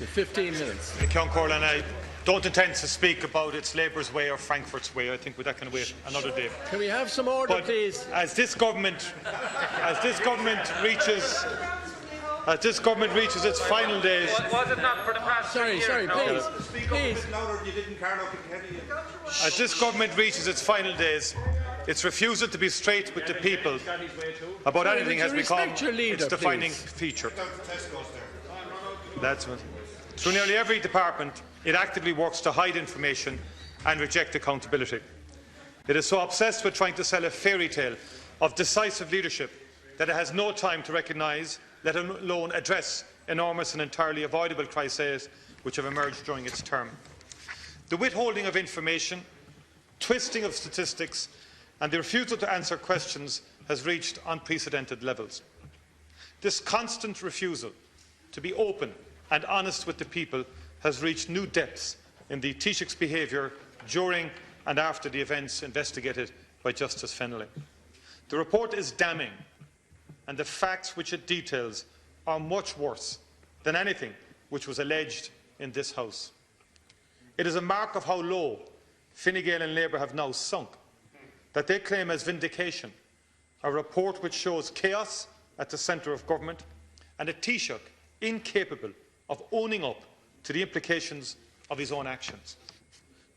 15 minutes. Corlin, I don't intend to speak about it's Labour's way or Frankfurt's way. I think that can wait another day. Can we have some order, please? As this government reaches its final days. Was it not for the past Sorry, please. Please. As this government reaches its final days, its refusal to be straight with the people about anything has become its defining feature. That's what. Through nearly every department, it actively works to hide information and reject accountability. It is so obsessed with trying to sell a fairy tale of decisive leadership that it has no time to recognise, let alone address, enormous and entirely avoidable crises which have emerged during its term. The withholding of information, twisting of statistics and the refusal to answer questions has reached unprecedented levels. This constant refusal to be open and honest with the people has reached new depths in the Taoiseach's behaviour during and after the events investigated by Justice Fennelly. The report is damning, and the facts which it details are much worse than anything which was alleged in this House. It is a mark of how low Fine Gael and Labour have now sunk that they claim as vindication a report which shows chaos at the centre of government and a Taoiseach incapable of owning up to the implications of his own actions.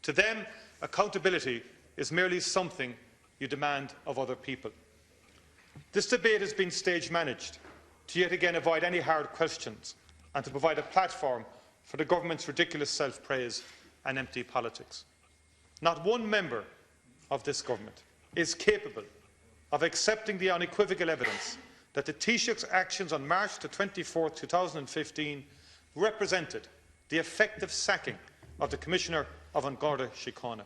To them, accountability is merely something you demand of other people. This debate has been stage-managed to yet again avoid any hard questions and to provide a platform for the government's ridiculous self-praise and empty politics. Not one member of this government is capable of accepting the unequivocal evidence that the Taoiseach's actions on March 24, 2015 represented the effective sacking of the Commissioner of An Garda Síochána.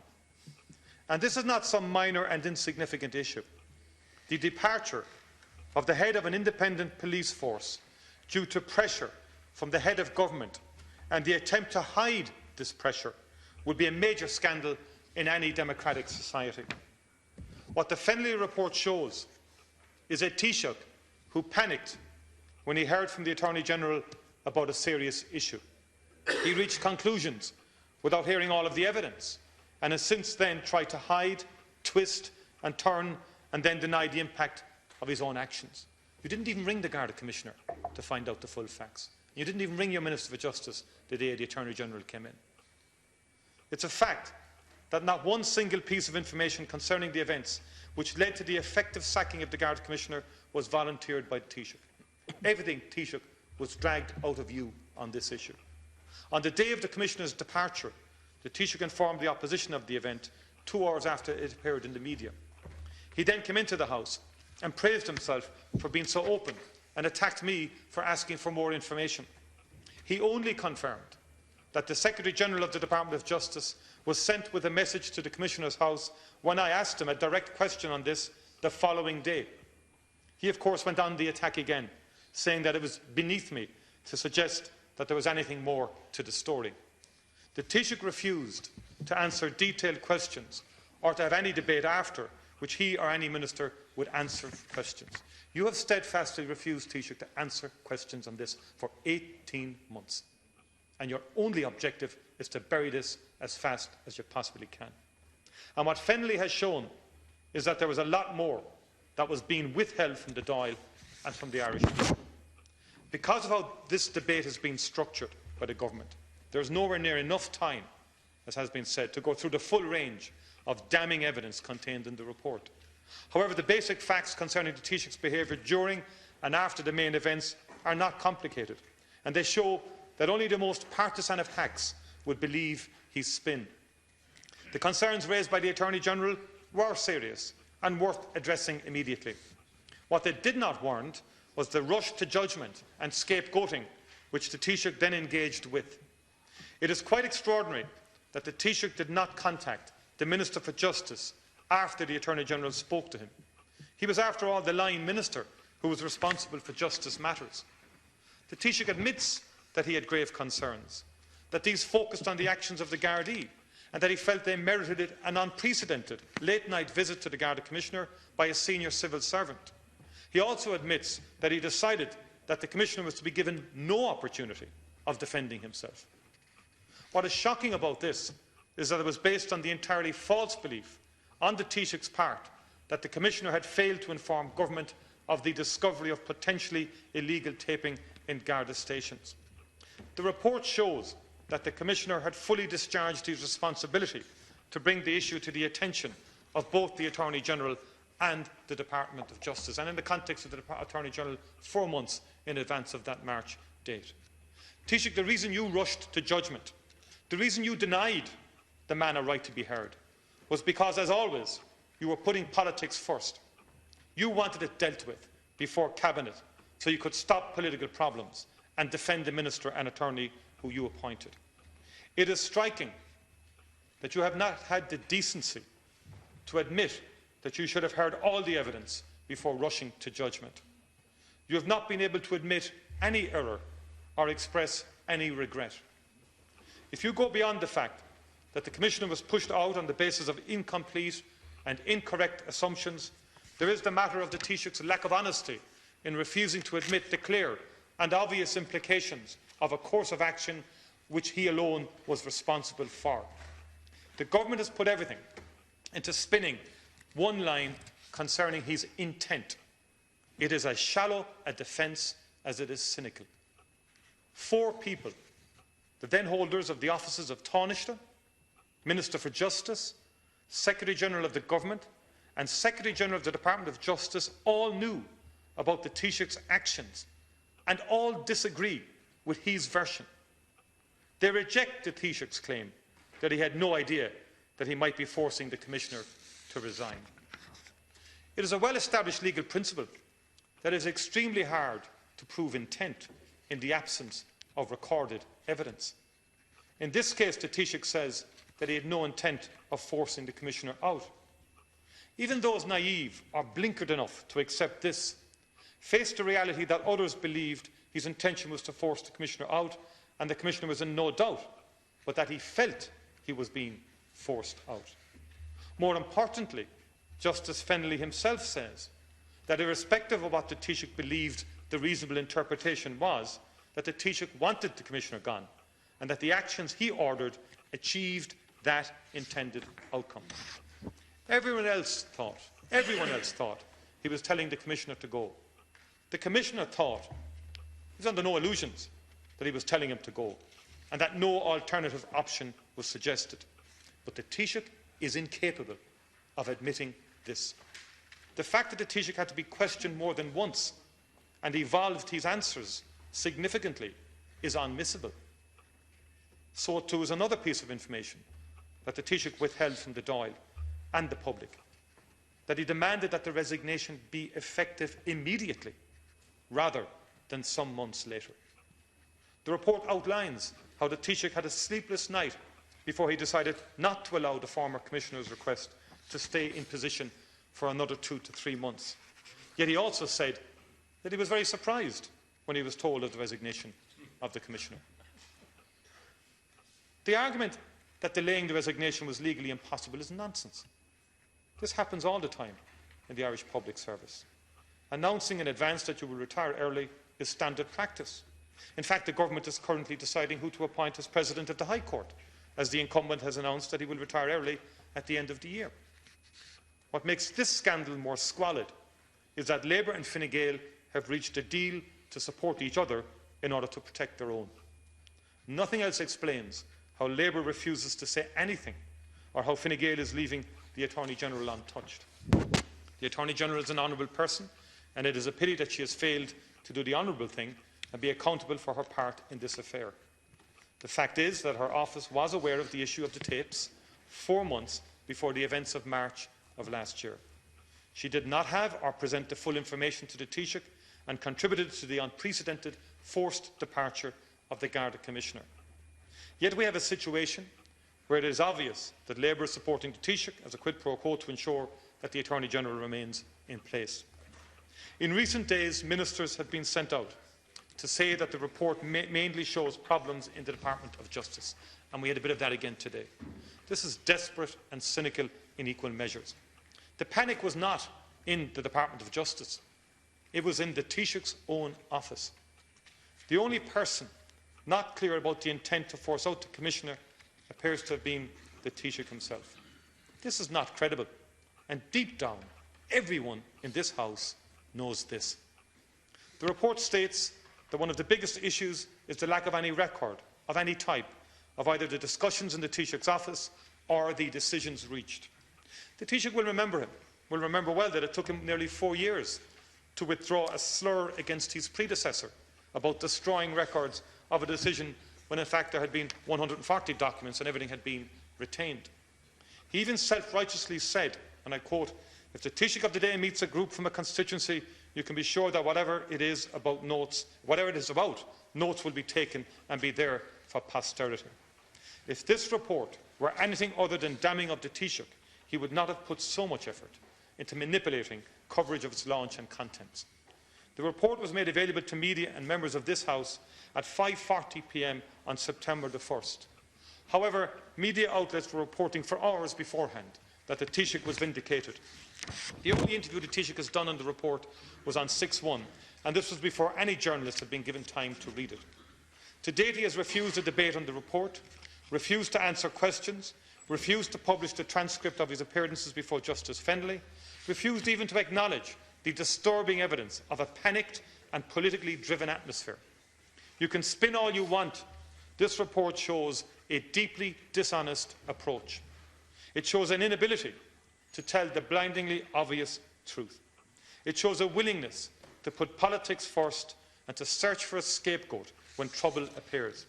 And this is not some minor and insignificant issue. The departure of the head of an independent police force due to pressure from the head of government and the attempt to hide this pressure would be a major scandal in any democratic society. What the Fennelly report shows is a Taoiseach who panicked when he heard from the Attorney-General about a serious issue. He reached conclusions without hearing all of the evidence and has since then tried to hide, twist and turn and then deny the impact of his own actions. You didn't even ring the Garda Commissioner to find out the full facts. You didn't even ring your Minister for Justice the day the Attorney-General came in. It's a fact that not one single piece of information concerning the events which led to the effective sacking of the Garda Commissioner was volunteered by the Taoiseach. Everything, Taoiseach, was dragged out of view on this issue. On the day of the Commissioner's departure, the Taoiseach informed the opposition of the event 2 hours after it appeared in the media. He then came into the House and praised himself for being so open and attacked me for asking for more information. He only confirmed that the Secretary-General of the Department of Justice was sent with a message to the Commissioner's house when I asked him a direct question on this the following day. He, of course, went on the attack again, saying that it was beneath me to suggest that there was anything more to the story. The Taoiseach refused to answer detailed questions or to have any debate after which he or any minister would answer questions. You have steadfastly refused, Taoiseach, to answer questions on this for 18 months. And your only objective is to bury this as fast as you possibly can. And what Fennelly has shown is that there was a lot more that was being withheld from the Dáil and from the Irish people. Because of how this debate has been structured by the government, there is nowhere near enough time, as has been said, to go through the full range of damning evidence contained in the report. However, the basic facts concerning the Taoiseach's behaviour during and after the main events are not complicated, and they show that only the most partisan of hacks would believe his spin. The concerns raised by the Attorney-General were serious and worth addressing immediately. What they did not warrant was the rush to judgment and scapegoating which the Taoiseach then engaged with. It is quite extraordinary that the Taoiseach did not contact the Minister for Justice after the Attorney-General spoke to him. He was, after all, the line minister who was responsible for justice matters. The Taoiseach admits that he had grave concerns, that these focused on the actions of the Gardaí, and that he felt they merited an unprecedented late-night visit to the Garda Commissioner by a senior civil servant. He also admits that he decided that the Commissioner was to be given no opportunity of defending himself. What is shocking about this is that it was based on the entirely false belief on the Taoiseach's part that the Commissioner had failed to inform Government of the discovery of potentially illegal taping in Garda stations. The report shows that the Commissioner had fully discharged his responsibility to bring the issue to the attention of both the Attorney-General and the Department of Justice, and in the context of the Attorney-General 4 months in advance of that March date. Taoiseach, the reason you rushed to judgment, the reason you denied the man a right to be heard, was because, as always, you were putting politics first. You wanted it dealt with before Cabinet so you could stop political problems and defend the Minister and Attorney who you appointed. It is striking that you have not had the decency to admit that you should have heard all the evidence before rushing to judgment. You have not been able to admit any error or express any regret. If you go beyond the fact that the Commissioner was pushed out on the basis of incomplete and incorrect assumptions, there is the matter of the Taoiseach's lack of honesty in refusing to admit the clear and obvious implications of a course of action which he alone was responsible for. The Government has put everything into spinning one line concerning his intent. It is as shallow a defence as it is cynical. 4 people, the then holders of the offices of Taoiseach, Minister for Justice, Secretary-General of the Government and Secretary-General of the Department of Justice, all knew about the Taoiseach's actions and all disagree with his version. They reject the Taoiseach's claim that he had no idea that he might be forcing the Commissioner to resign. It is a well-established legal principle that it is extremely hard to prove intent in the absence of recorded evidence. In this case, the Taoiseach says that he had no intent of forcing the Commissioner out. Even those naive or blinkered enough to accept this face the reality that others believed his intention was to force the Commissioner out, and the Commissioner was in no doubt, but that he felt he was being forced out. More importantly, Justice Fennelly himself says that irrespective of what the Taoiseach believed the reasonable interpretation was, that the Taoiseach wanted the Commissioner gone, and that the actions he ordered achieved that intended outcome. Everyone else thought he was telling the Commissioner to go. The Commissioner thought, he was under no illusions, that he was telling him to go, and that no alternative option was suggested. But the Taoiseach is incapable of admitting this. The fact that the Taoiseach had to be questioned more than once and evolved his answers significantly is unmissable. So too is another piece of information that the Taoiseach withheld from the Dáil and the public, that he demanded that the resignation be effective immediately rather than some months later. The report outlines how the Taoiseach had a sleepless night before he decided not to allow the former Commissioner's request to stay in position for another 2 to 3 months. Yet he also said that he was very surprised when he was told of the resignation of the Commissioner. The argument that delaying the resignation was legally impossible is nonsense. This happens all the time in the Irish public service. Announcing in advance that you will retire early is standard practice. In fact, the Government is currently deciding who to appoint as President of the High Court, as the incumbent has announced that he will retire early at the end of the year. What makes this scandal more squalid is that Labour and Fine Gael have reached a deal to support each other in order to protect their own. Nothing else explains how Labour refuses to say anything, or how Fine Gael is leaving the Attorney-General untouched. The Attorney-General is an honourable person, and it is a pity that she has failed to do the honourable thing and be accountable for her part in this affair. The fact is that her office was aware of the issue of the tapes 4 months before the events of March of last year. She did not have or present the full information to the Taoiseach and contributed to the unprecedented forced departure of the Garda Commissioner. Yet we have a situation where it is obvious that Labour is supporting the Taoiseach as a quid pro quo to ensure that the Attorney-General remains in place. In recent days, ministers have been sent out to say that the report mainly shows problems in the Department of Justice, and we had a bit of that again today. This is desperate and cynical in equal measures. The panic was not in the Department of Justice. It was in the Taoiseach's own office. The only person not clear about the intent to force out the Commissioner appears to have been the Taoiseach himself. This is not credible, and deep down, everyone in this House knows this. The report states that one of the biggest issues is the lack of any record of any type of either the discussions in the Taoiseach's office or the decisions reached. The Taoiseach will remember well that it took him nearly 4 years to withdraw a slur against his predecessor about destroying records of a decision when in fact there had been 140 documents and everything had been retained. He even self-righteously said, and I quote, "If the Taoiseach of the day meets a group from a constituency, you can be sure that whatever it is about, notes will be taken and be there for posterity." If this report were anything other than damning of the Taoiseach, he would not have put so much effort into manipulating coverage of its launch and contents. The report was made available to media and members of this House at 5:40 p.m. on September the 1st. However, media outlets were reporting for hours beforehand that the Taoiseach was vindicated. The only interview the Taoiseach has done on the report was on 6/1, and this was before any journalist had been given time to read it. To date, he has refused a debate on the report, refused to answer questions, refused to publish the transcript of his appearances before Justice Fennelly, refused even to acknowledge the disturbing evidence of a panicked and politically driven atmosphere. You can spin all you want. This report shows a deeply dishonest approach. It shows an inability to tell the blindingly obvious truth. It shows a willingness to put politics first and to search for a scapegoat when trouble appears.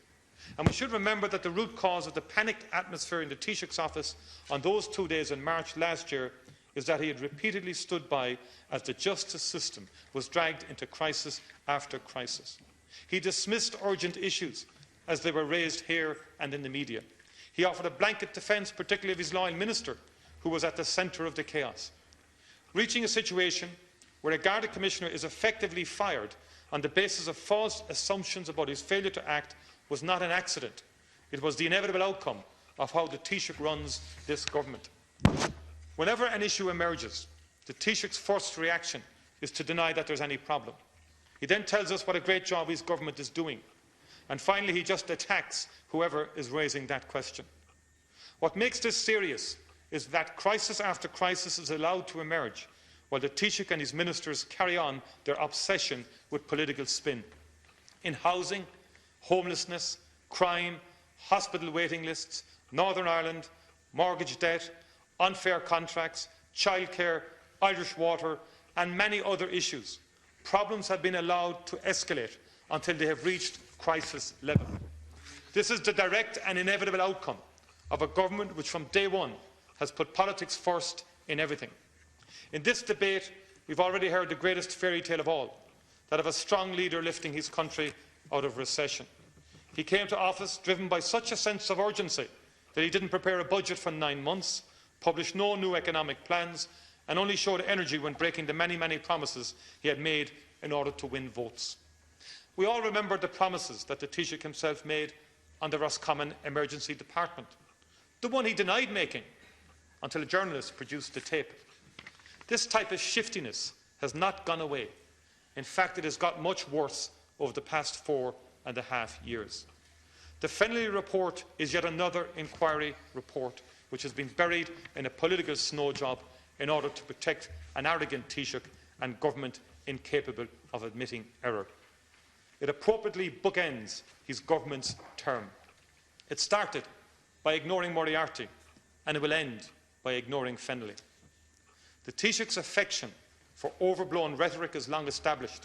And we should remember that the root cause of the panicked atmosphere in the Taoiseach's office on those 2 days in March last year is that he had repeatedly stood by as the justice system was dragged into crisis after crisis. He dismissed urgent issues as they were raised here and in the media. He offered a blanket defence, particularly of his loyal minister, who was at the centre of the chaos. Reaching a situation where a Garda Commissioner is effectively fired on the basis of false assumptions about his failure to act was not an accident. It was the inevitable outcome of how the Taoiseach runs this government. Whenever an issue emerges, the Taoiseach's first reaction is to deny that there's any problem. He then tells us what a great job his government is doing. And finally, he just attacks whoever is raising that question. What makes this serious is that crisis after crisis is allowed to emerge while the Taoiseach and his ministers carry on their obsession with political spin. In housing, homelessness, crime, hospital waiting lists, Northern Ireland, mortgage debt, unfair contracts, childcare, Irish water and many other issues, problems have been allowed to escalate until they have reached crisis level. This is the direct and inevitable outcome of a government which from day one has put politics first in everything. In this debate, we've already heard the greatest fairy tale of all, that of a strong leader lifting his country out of recession. He came to office driven by such a sense of urgency that he didn't prepare a budget for 9 months, published no new economic plans, and only showed energy when breaking the many, many promises he had made in order to win votes. We all remember the promises that the Taoiseach himself made on the Roscommon Emergency Department, the one he denied making until a journalist produced the tape. This type of shiftiness has not gone away. In fact, it has got much worse over the past 4.5 years. The Fennelly report is yet another inquiry report which has been buried in a political snow job in order to protect an arrogant Taoiseach and government incapable of admitting error. It appropriately bookends his government's term. It started by ignoring Moriarty, and it will end by ignoring Fennelly. The Taoiseach's affection for overblown rhetoric is long established,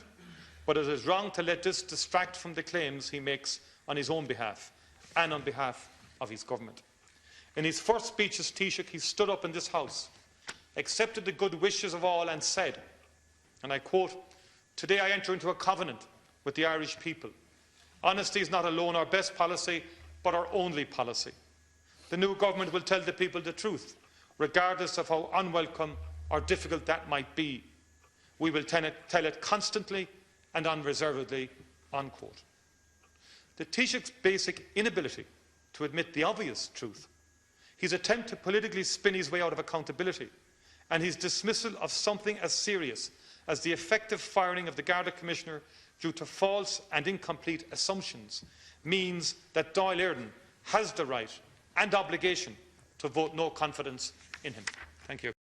but it is wrong to let this distract from the claims he makes on his own behalf and on behalf of his government. In his first speech as Taoiseach, he stood up in this House, accepted the good wishes of all and said, and I quote, "Today I enter into a covenant with the Irish people. Honesty is not alone our best policy, but our only policy. The new government will tell the people the truth, regardless of how unwelcome or difficult that might be. We will tell it constantly and unreservedly," unquote. The Taoiseach's basic inability to admit the obvious truth, his attempt to politically spin his way out of accountability, and his dismissal of something as serious as the effective firing of the Garda Commissioner due to false and incomplete assumptions means that Dáil Éireann has the right and obligation to vote no confidence in him. Thank you.